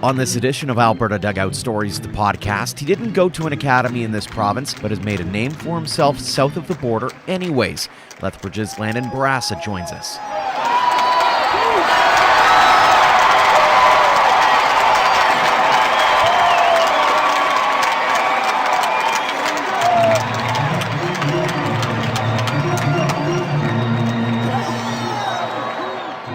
On this edition of Alberta Dugout Stories, the podcast, he didn't go to an academy in this province, but has made a name for himself south of the border anyways. Lethbridge's Landen Bourassa joins us.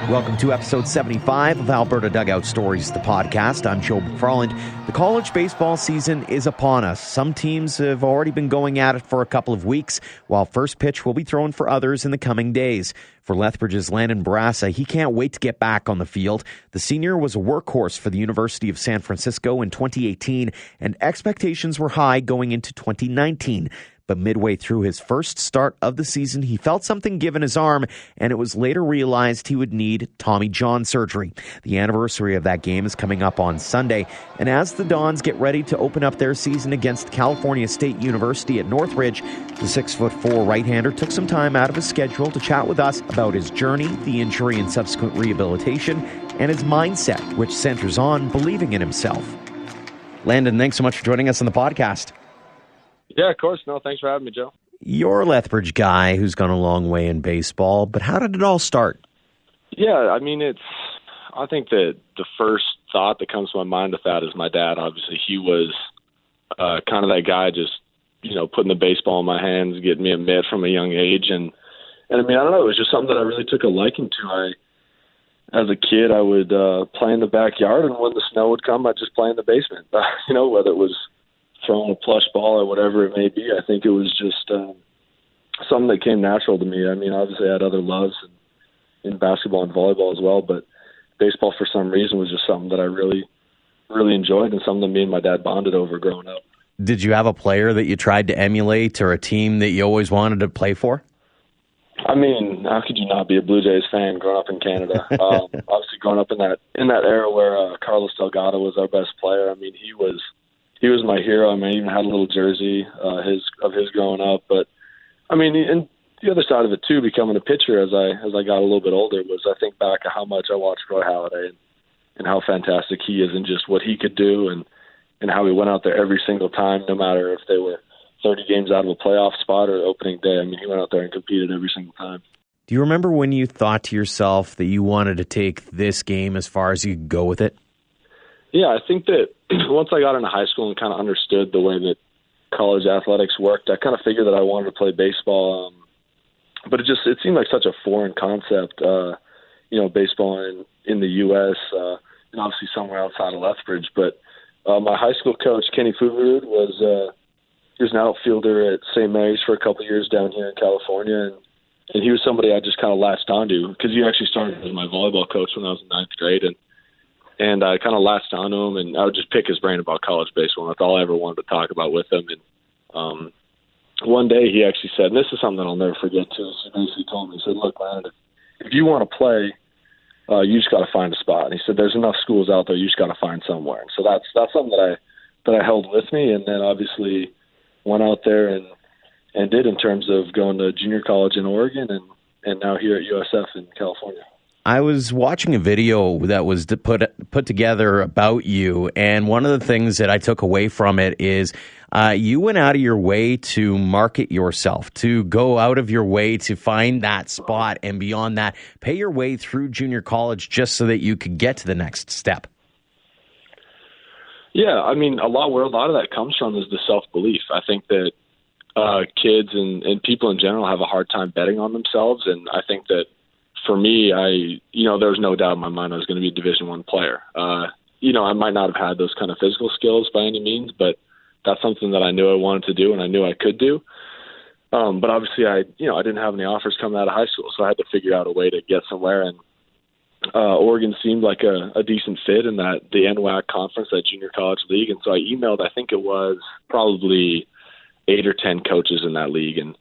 Welcome to episode 75 of Alberta Dugout Stories, the podcast. I'm Joe McFarland. The college baseball season is upon us. Some teams have already been going at it for a couple of weeks, while first pitch will be thrown for others in the coming days. For Lethbridge's Landen Bourassa, he can't wait to get back on the field. The senior was a workhorse for the University of San Francisco in 2018, and expectations were high going into 2019. But midway through his first start of the season, he felt something give in his arm, and it was later realized he would need Tommy John surgery. The anniversary of that game is coming up on Sunday, and as the Dons get ready to open up their season against California State University at Northridge, the 6'4" right-hander took some time out of his schedule to chat with us about his journey, the injury and subsequent rehabilitation, and his mindset, which centers on believing in himself. Landen, thanks so much for joining us on the podcast. Yeah, of course. No, thanks for having me, Joe. You're a Lethbridge guy who's gone a long way in baseball, but how did it all start? Yeah, I mean, I think that the first thought that comes to my mind with that is my dad. Obviously, he was kind of that guy just, putting the baseball in my hands, getting me a mitt from a young age. And I mean, I don't know, it was just something that I really took a liking to. As a kid, I would play in the backyard, and when the snow would come, I'd just play in the basement, whether it was throwing a plush ball or whatever it may be. I think it was just something that came natural to me. I mean, obviously I had other loves in basketball and volleyball as well, but baseball for some reason was just something that I really, really enjoyed and something that me and my dad bonded over growing up. Did you have a player that you tried to emulate or a team that you always wanted to play for? I mean, how could you not be a Blue Jays fan growing up in Canada? Obviously growing up in that era where Carlos Delgado was our best player. I mean, he was my hero. I mean, I even had a little jersey of his growing up. But I mean, and the other side of it too, becoming a pitcher as I got a little bit older, was I think back at how much I watched Roy Halladay and how fantastic he is and just what he could do and how he went out there every single time, no matter if they were 30 games out of a playoff spot or opening day. I mean, he went out there and competed every single time. Do you remember when you thought to yourself that you wanted to take this game as far as you could go with it? Yeah, I think that once I got into high school and kind of understood the way that college athletics worked, I kind of figured that I wanted to play baseball. But it seemed like such a foreign concept, baseball in the U.S., and obviously somewhere outside of Lethbridge. But my high school coach, Kenny Fugarud, he was an outfielder at St. Mary's for a couple of years down here in California, and he was somebody I just kind of latched onto because he actually started as my volleyball coach when I was in ninth grade, and I kind of latched onto him, and I would just pick his brain about college baseball. And that's all I ever wanted to talk about with him. And one day he actually said, and this is something that I'll never forget too, he basically told me, he said, look, man, if you want to play, you just got to find a spot. And he said, there's enough schools out there, you just got to find somewhere. And so that's something that I held with me, and then obviously went out there and did in terms of going to junior college in Oregon and now here at USF in California. I was watching a video that was put together about you, and one of the things that I took away from it is you went out of your way to market yourself, to go out of your way to find that spot, and beyond that, pay your way through junior college just so that you could get to the next step. Yeah, I mean, where a lot of that comes from is the self-belief. I think that kids and people in general have a hard time betting on themselves, and I think that for me, there was no doubt in my mind I was going to be a Division I player. I might not have had those kind of physical skills by any means, but that's something that I knew I wanted to do and I knew I could do. But obviously, I didn't have any offers coming out of high school, so I had to figure out a way to get somewhere. And Oregon seemed like a decent fit in the NWAC conference, that junior college league. And so I emailed, I think it was probably 8 or 10 coaches in that league, and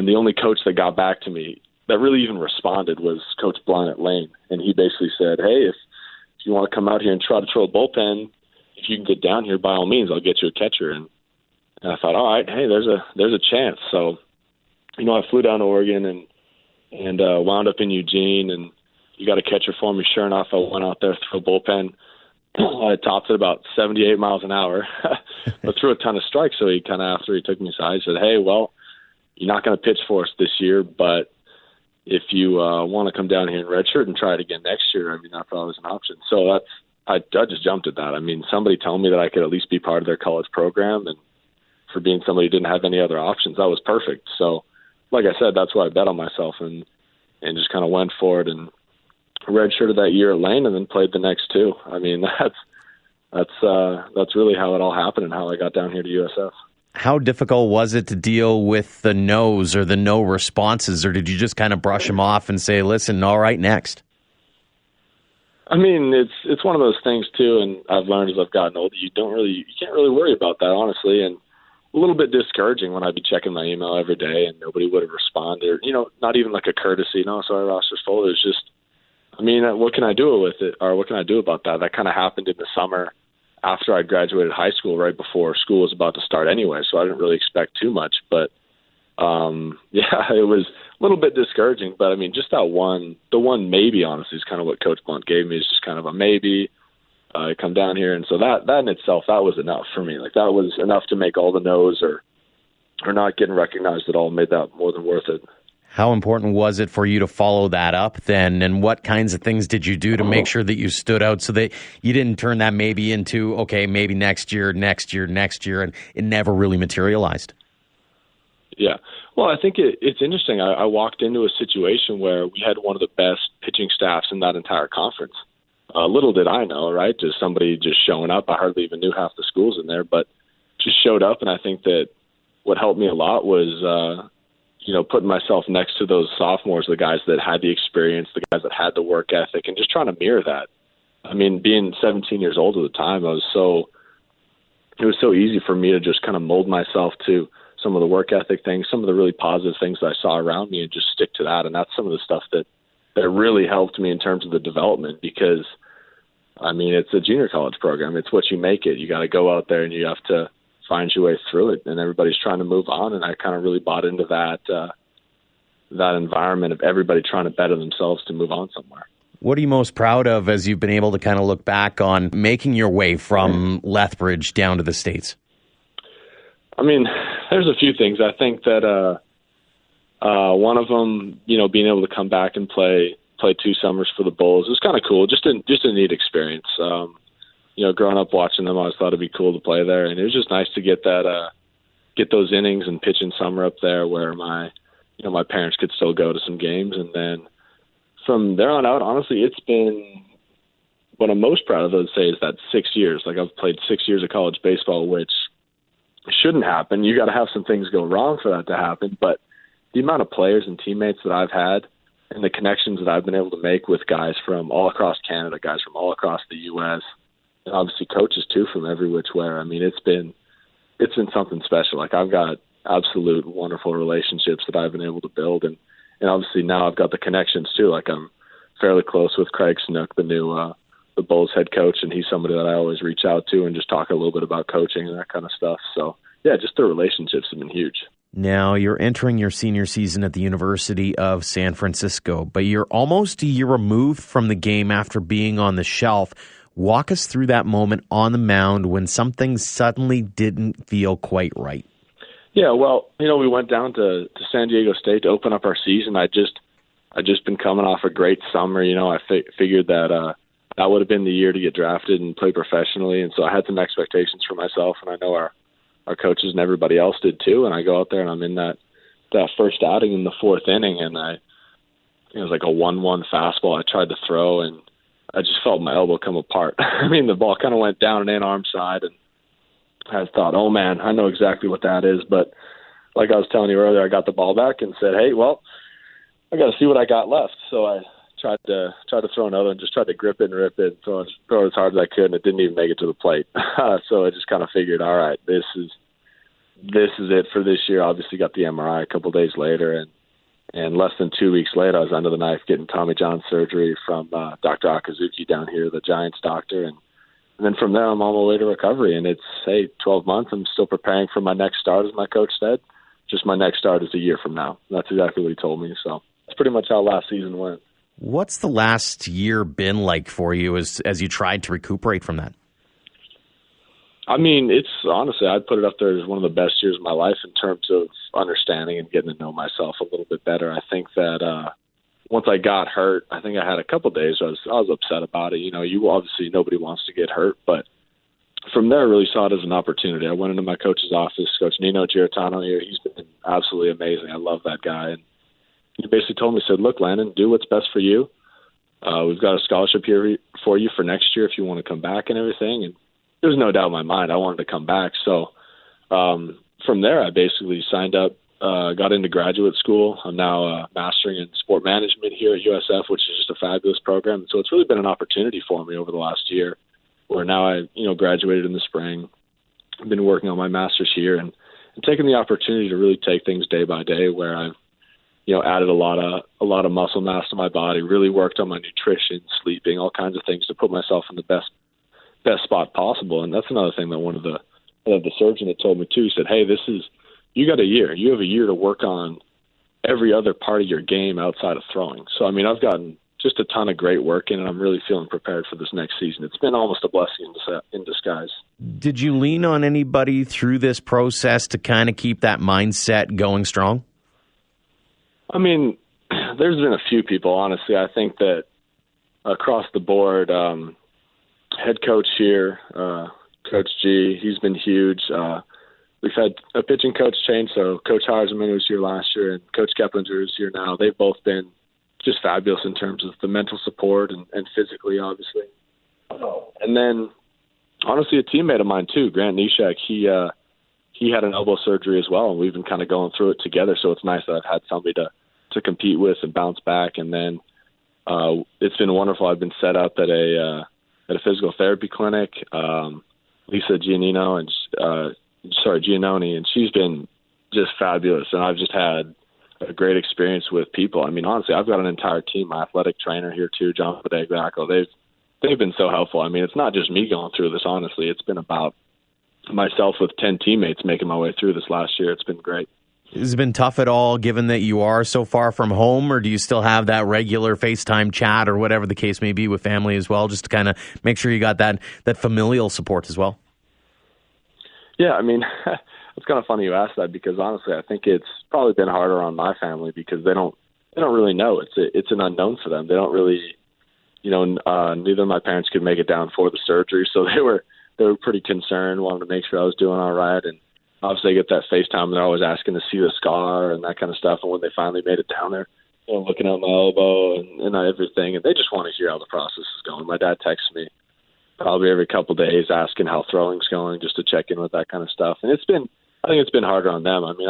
the only coach that got back to me that really even responded was Coach Blonnet Lane. And he basically said, hey, if you want to come out here and try to throw a bullpen, if you can get down here, by all means, I'll get you a catcher. And I thought, all right, hey, there's a chance. So, I flew down to Oregon and wound up in Eugene. And, you got a catcher for me. Sure enough, I went out there, threw a bullpen. I topped it about 78 miles an hour, but threw a ton of strikes. So he kind of, after he took me aside, said, "Hey, well, you're not going to pitch for us this year, but if you want to come down here in redshirt and try it again next year, I mean, that's always an option." So I just jumped at that. I mean, somebody telling me that I could at least be part of their college program, and for being somebody who didn't have any other options, that was perfect. So, like I said, that's why I bet on myself and just kind of went for it and redshirted that year at Lane and then played the next two. I mean, that's really how it all happened and how I got down here to USF. How difficult was it to deal with the no's or the no responses, or did you just kind of brush them off and say, "Listen, all right, next"? I mean, it's one of those things too, and I've learned as I've gotten older, you can't really worry about that, honestly, and a little bit discouraging when I'd be checking my email every day and nobody would have responded, or, not even like a courtesy, "No, sorry, roster's full." It was just, I mean, what can I do with it, or what can I do about that? That kind of happened in the summer after I graduated high school, right before school was about to start anyway, so I didn't really expect too much. But, it was a little bit discouraging. But, I mean, just the one maybe, honestly, is kind of what Coach Blunt gave me, is just kind of a maybe. I come down here, and so that in itself, that was enough for me. Like, that was enough to make all the no's or not getting recognized at all made that more than worth it. How important was it for you to follow that up then? And what kinds of things did you do to make sure that you stood out so that you didn't turn that maybe into, okay, maybe next year, and it never really materialized? Yeah. Well, I think it's interesting. I walked into a situation where we had one of the best pitching staffs in that entire conference. Little did I know, right? Just somebody just showing up. I hardly even knew half the schools in there, but just showed up. And I think that what helped me a lot was, putting myself next to those sophomores, the guys that had the experience, the guys that had the work ethic, and just trying to mirror that. I mean, being 17 years old at the time, it was so easy for me to just kind of mold myself to some of the work ethic things, some of the really positive things that I saw around me, and just stick to that. And that's some of the stuff that really helped me in terms of the development, because, I mean, it's a junior college program. It's what you make it. You got to go out there and you have to find your way through it, and everybody's trying to move on. And I kind of really bought into that environment of everybody trying to better themselves to move on somewhere. What are you most proud of as you've been able to kind of look back on making your way from Lethbridge down to the States? I mean, there's a few things. I think that one of them, being able to come back and play 2 summers for the Bulls was kind of cool. Just a neat experience. Growing up watching them, I always thought it'd be cool to play there, and it was just nice to get those innings and pitch in summer up there, where my parents could still go to some games. And then from there on out, honestly, it's been, what I'm most proud of, I would say, is that 6 years. Like, I've played 6 years of college baseball, which shouldn't happen. You got to have some things go wrong for that to happen. But the amount of players and teammates that I've had, and the connections that I've been able to make with guys from all across Canada, guys from all across the U.S., and obviously coaches too from every which way. I mean, it's been something special. Like, I've got absolute wonderful relationships that I've been able to build, and obviously now I've got the connections too. Like, I'm fairly close with Craig Snook, the new the Bulls head coach, and he's somebody that I always reach out to and just talk a little bit about coaching and that kind of stuff. So yeah, just the relationships have been huge. Now, you're entering your senior season at the University of San Francisco, but you're almost a year removed from the game after being on the shelf. Walk us through that moment on the mound when something suddenly didn't feel quite right. Yeah, well, we went down to San Diego State to open up our season. I'd just been coming off a great summer. I figured that that would have been the year to get drafted and play professionally, and so I had some expectations for myself, and I know our coaches and everybody else did too. And I go out there and I'm in that first outing in the 4th inning, and it was like a 1-1 fastball I tried to throw, and I just felt my elbow come apart. I mean, the ball kind of went down and in arm side, and I thought, oh man, I know exactly what that is. But like I was telling you earlier, I got the ball back and said, hey, well, I got to see what I got left. So I tried to throw another and just tried to grip it and rip it, throw it as hard as I could, and it didn't even make it to the plate. So I just kind of figured, all right, this is it for this year. Obviously got the MRI a couple of days later, and less than 2 weeks later, I was under the knife getting Tommy John surgery from Dr. Akazuki down here, the Giants doctor. And then from there, I'm on my way to recovery. And it's, 12 months. I'm still preparing for my next start, as my coach said. Just my next start is a year from now. That's exactly what he told me. So that's pretty much how last season went. What's the last year been like for you as you tried to recuperate from that? I mean, it's honestly, I'd put it up there as one of the best years of my life in terms of understanding and getting to know myself a little bit better. I think that once I got hurt, I think I had a couple of days where I was upset about it. You obviously, nobody wants to get hurt, but from there, I really saw it as an opportunity. I went into my coach's office, Coach Nino Giarratano here. He's been absolutely amazing. I love that guy. And he basically told me, said, look, Landon, do what's best for you. We've got a scholarship here for you for next year if you want to come back and everything. And there's no doubt in my mind I wanted to come back. So from there, I basically signed up, got into graduate school. I'm now mastering in sport management here at USF, which is just a fabulous program. So it's really been an opportunity for me over the last year, where now I graduated in the spring. I've been working on my master's here and taking the opportunity to really take things day by day, where I've added a lot of muscle mass to my body, really worked on my nutrition, sleeping, all kinds of things to put myself in the best spot possible. And that's another thing that one of the surgeon had told me too. He said, hey, you got a year. You have a year to work on every other part of your game outside of throwing. So, I mean, I've gotten just a ton of great work in, and I'm really feeling prepared for this next season. It's been almost a blessing in disguise. Did you lean on anybody through this process to kind of keep that mindset going strong? I mean, there's been a few people, honestly. I think that across the board, head coach here, Coach G, he's been huge. We've had a pitching coach change, so Coach Harzman, who was here last year, and Coach Keplinger, who's here now. They've both been just fabulous in terms of the mental support and physically, obviously. And then, honestly, a teammate of mine, too, Grant Nishak, he had an elbow surgery as well, and we've been kind of going through it together, so it's nice that I've had somebody to compete with and bounce back. And then it's been wonderful. I've been set up at a physical therapy clinic, Lisa Giannoni, and she's been just fabulous. And I've just had a great experience with people. I mean, honestly, I've got an entire team, my athletic trainer here too, John Podeglaco. They've been so helpful. I mean, it's not just me going through this, honestly. It's been about myself with 10 teammates making my way through this last year. It's been great. Has it been tough at all, given that you are so far from home, or do you still have that regular FaceTime chat or whatever the case may be with family as well, just to kind of make sure you got that familial support as well? Yeah, I mean, it's kind of funny you ask that, because honestly, I think it's probably been harder on my family because they don't really know. It's an unknown for them. They don't really, neither of my parents could make it down for the surgery, so they were pretty concerned, wanted to make sure I was doing all right. And obviously, they get that FaceTime, and they're always asking to see the scar and that kind of stuff. And when they finally made it down there, looking at my elbow and everything, and they just want to hear how the process is going. My dad texts me probably every couple of days asking how throwing's going, just to check in with that kind of stuff. And I think it's been harder on them. I mean,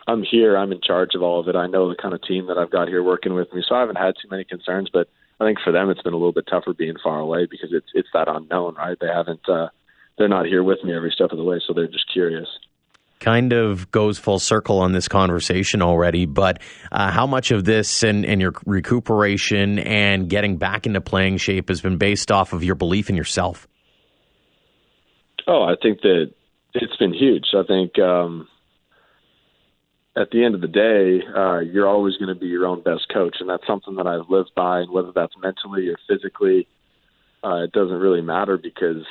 I'm here, I'm in charge of all of it. I know the kind of team that I've got here working with me, so I haven't had too many concerns. But I think for them, it's been a little bit tougher being far away because it's that unknown, right? They're not here with me every step of the way, so they're just curious. Kind of goes full circle on this conversation already, but how much of this and your recuperation and getting back into playing shape has been based off of your belief in yourself? Oh, I think that it's been huge. I think at the end of the day, you're always going to be your own best coach, and that's something that I've lived by, and whether that's mentally or physically, it doesn't really matter because,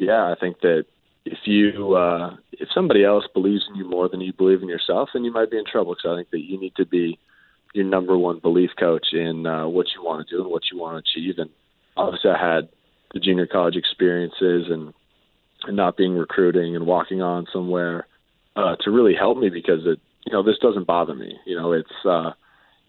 I think that if somebody else believes in you more than you believe in yourself, then you might be in trouble, because I think that you need to be your number one belief coach in what you want to do and what you want to achieve. And obviously I had the junior college experiences and not being recruiting and walking on somewhere to really help me, because this doesn't bother me.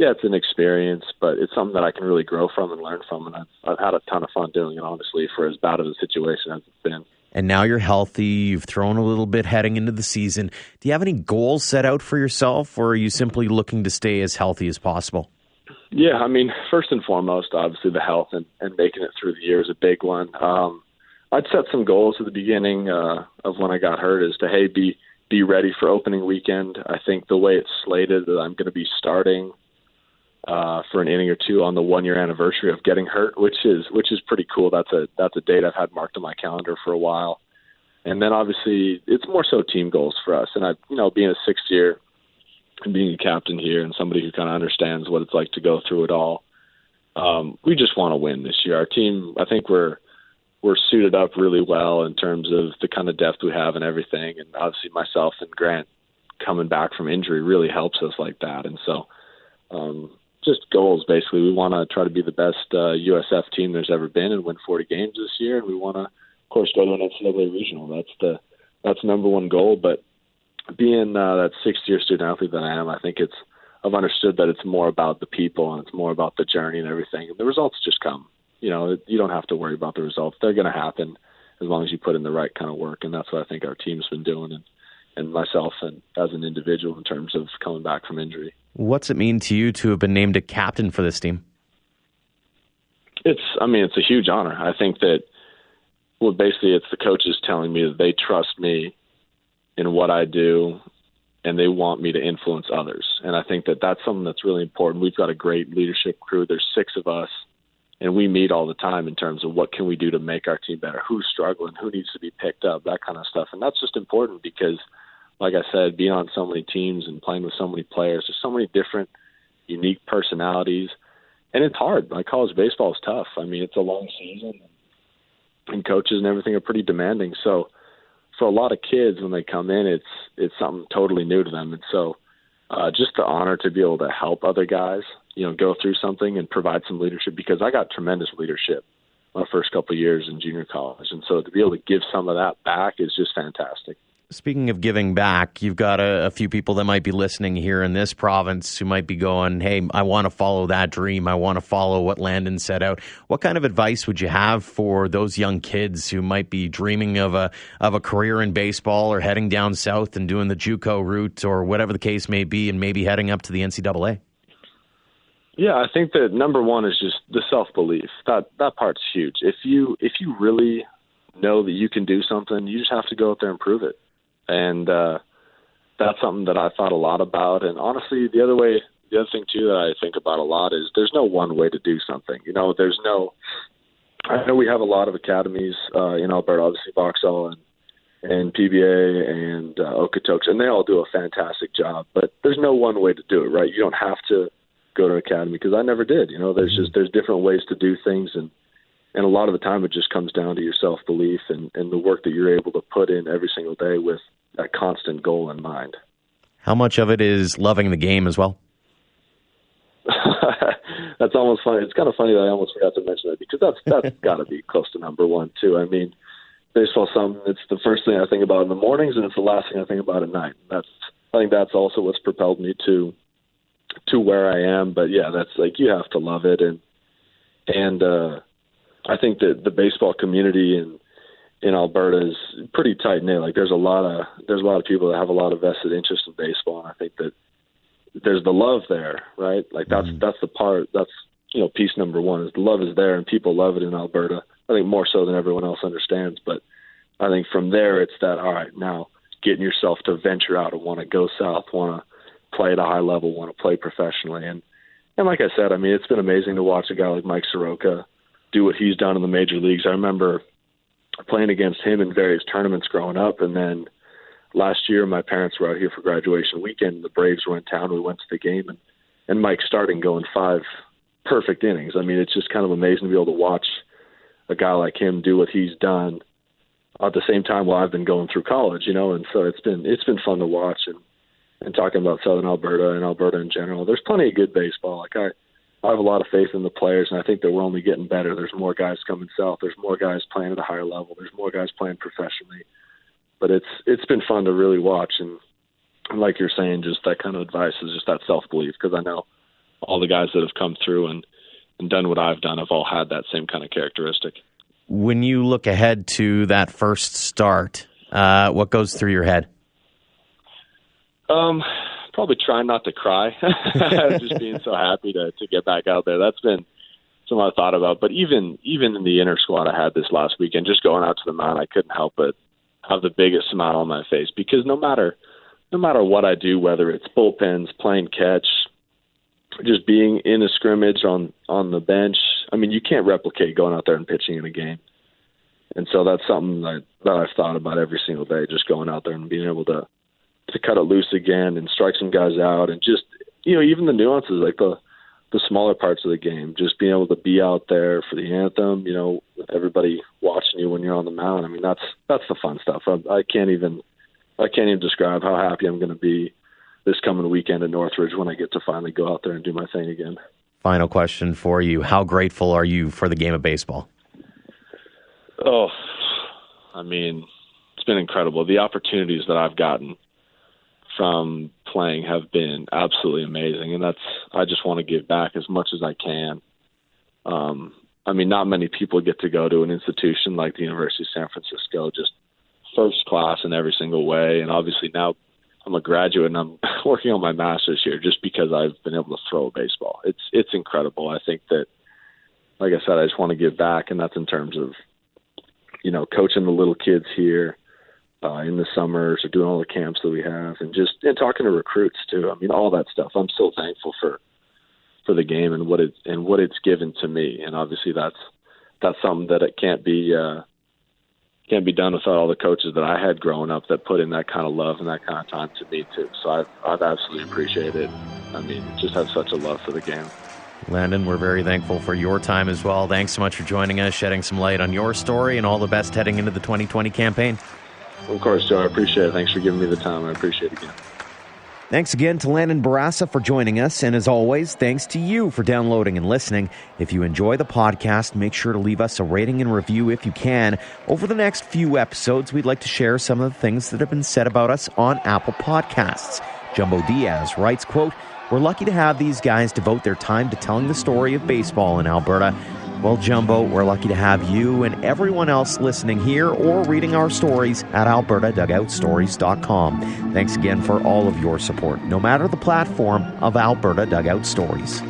It's an experience, but it's something that I can really grow from and learn from. And I've had a ton of fun doing it, honestly, for as bad of a situation as it's been. And now you're healthy. You've thrown a little bit heading into the season. Do you have any goals set out for yourself, or are you simply looking to stay as healthy as possible? Yeah, I mean, first and foremost, obviously the health and making it through the year is a big one. I'd set some goals at the beginning of when I got hurt is to, be ready for opening weekend. I think the way it's slated that I'm going to be starting for an inning or two on the 1-year anniversary of getting hurt, which is pretty cool. That's a date I've had marked on my calendar for a while. And then obviously it's more so team goals for us. And being a sixth year and being a captain here and somebody who kind of understands what it's like to go through it all, we just want to win this year. Our team, I think we're suited up really well in terms of the kind of depth we have and everything. And obviously myself and Grant coming back from injury really helps us like that. And so just goals, basically. We want to try to be the best USF team there's ever been and win 40 games this year. And we want to, of course, go to an NCAA regional. That's number one goal. But being that sixth-year student athlete that I am, I think I've understood that it's more about the people and it's more about the journey and everything. And the results just come. You know, you don't have to worry about the results. They're going to happen as long as you put in the right kind of work. And that's what I think our team's been doing, and myself and as an individual in terms of coming back from injury. What's it mean to you to have been named a captain for this team? It's a huge honor. I think that, well, basically it's the coaches telling me that they trust me in what I do and they want me to influence others. And I think that that's something that's really important. We've got a great leadership crew. There's 6 of us, and we meet all the time in terms of what can we do to make our team better, who's struggling, who needs to be picked up, that kind of stuff. And that's just important because, like I said, being on so many teams and playing with so many players, there's so many different, unique personalities. And it's hard. Like, college baseball is tough. I mean, it's a long season, and coaches and everything are pretty demanding. So for a lot of kids, when they come in, it's something totally new to them. And so just the honor to be able to help other guys, you know, go through something and provide some leadership, because I got tremendous leadership my first couple of years in junior college. And so to be able to give some of that back is just fantastic. Speaking of giving back, you've got a few people that might be listening here in this province who might be going, hey, I want to follow that dream. I want to follow what Landen set out. What kind of advice would you have for those young kids who might be dreaming of a career in baseball or heading down south and doing the JUCO route or whatever the case may be and maybe heading up to the NCAA? Yeah, I think that number one is just the self-belief. That part's huge. If you really know that you can do something, you just have to go out there and prove it. And that's something that I thought a lot about. And honestly, the other thing too that I think about a lot is there's no one way to do something. You know, I know we have a lot of academies in Alberta, obviously Vauxhall and PBA and Okotoks, and they all do a fantastic job. But there's no one way to do it, right? You don't have to go to an academy, because I never did. You know, there's different ways to do things, and a lot of the time it just comes down to your self-belief and the work that you're able to put in every single day with that constant goal in mind. How much of it is loving the game as well? That's almost funny. It's kind of funny that I almost forgot to mention that, because that's got to be close to number one too. I mean, baseball, it's the first thing I think about in the mornings, and it's the last thing I think about at night. I think that's also what's propelled me to where I am. But yeah, that's like, you have to love it, and I think that the baseball community in Alberta is pretty tight knit. Like, there's a lot of people that have a lot of vested interest in baseball, and I think that there's the love there, right? Like, that's the part. That's, you know, piece number one, is the love is there, and people love it in Alberta. I think more so than everyone else understands. But I think from there, it's that, all right, now getting yourself to venture out and want to go south, want to play at a high level, want to play professionally, and like I said, I mean, it's been amazing to watch a guy like Mike Soroka do what he's done in the major leagues. I remember playing against him in various tournaments growing up, and then last year my parents were out here for graduation weekend. The Braves were in town. We went to the game, and Mike starting going 5 perfect innings. I mean, it's just kind of amazing to be able to watch a guy like him do what he's done at the same time while I've been going through college, you know. And so it's been fun to watch, and talking about Southern Alberta and Alberta in general. There's plenty of good baseball. Like, I have a lot of faith in the players, and I think that we're only getting better. There's more guys coming south. There's more guys playing at a higher level. There's more guys playing professionally. But it's been fun to really watch. And like you're saying, just that kind of advice is just that self-belief, because I know all the guys that have come through and done what I've done have all had that same kind of characteristic. When you look ahead to that first start, what goes through your head? Probably trying not to cry, just being so happy to get back out there. That's been something I thought about. But even in the inner squad I had this last weekend, just going out to the mound, I couldn't help but have the biggest smile on my face, because no matter what I do, whether it's bullpens, playing catch, just being in a scrimmage on the bench, I mean, you can't replicate going out there and pitching in a game. And so that's something that I've thought about every single day, just going out there and being able to cut it loose again and strike some guys out, and just, you know, even the nuances, like the the smaller parts of the game, just being able to be out there for the anthem, with everybody watching you when you're on the mound. I mean, that's the fun stuff. I can't even describe how happy I'm going to be this coming weekend in Northridge when I get to finally go out there and do my thing again. Final question for you. How grateful are you for the game of baseball? Oh, I mean, it's been incredible. The opportunities that I've gotten from playing have been absolutely amazing, and I just want to give back as much as I can. I mean, not many people get to go to an institution like the University of San Francisco, just first class in every single way, and obviously now I'm a graduate and I'm working on my master's here just because I've been able to throw a baseball. It's incredible. I think that, like I said, I just want to give back, and that's in terms of, coaching the little kids here in the summers, or doing all the camps that we have, and talking to recruits too. I mean, all that stuff. I'm so thankful for the game and what it's given to me, and obviously that's something that it can't be done without all the coaches that I had growing up that put in that kind of love and that kind of time to me too. So I've absolutely appreciated it. I mean, just have such a love for the game. Landen, we're very thankful for your time as well. Thanks so much for joining us, shedding some light on your story, and all the best heading into the 2020 campaign. Of course, Joe. I appreciate it. Thanks for giving me the time. I appreciate it again. Thanks again to Landen Bourassa for joining us. And as always, thanks to you for downloading and listening. If you enjoy the podcast, make sure to leave us a rating and review if you can. Over the next few episodes, we'd like to share some of the things that have been said about us on Apple Podcasts. Jumbo Diaz writes, quote, "We're lucky to have these guys devote their time to telling the story of baseball in Alberta." Well, Jumbo, we're lucky to have you and everyone else listening here or reading our stories at albertadugoutstories.com. Thanks again for all of your support, no matter the platform of Alberta Dugout Stories.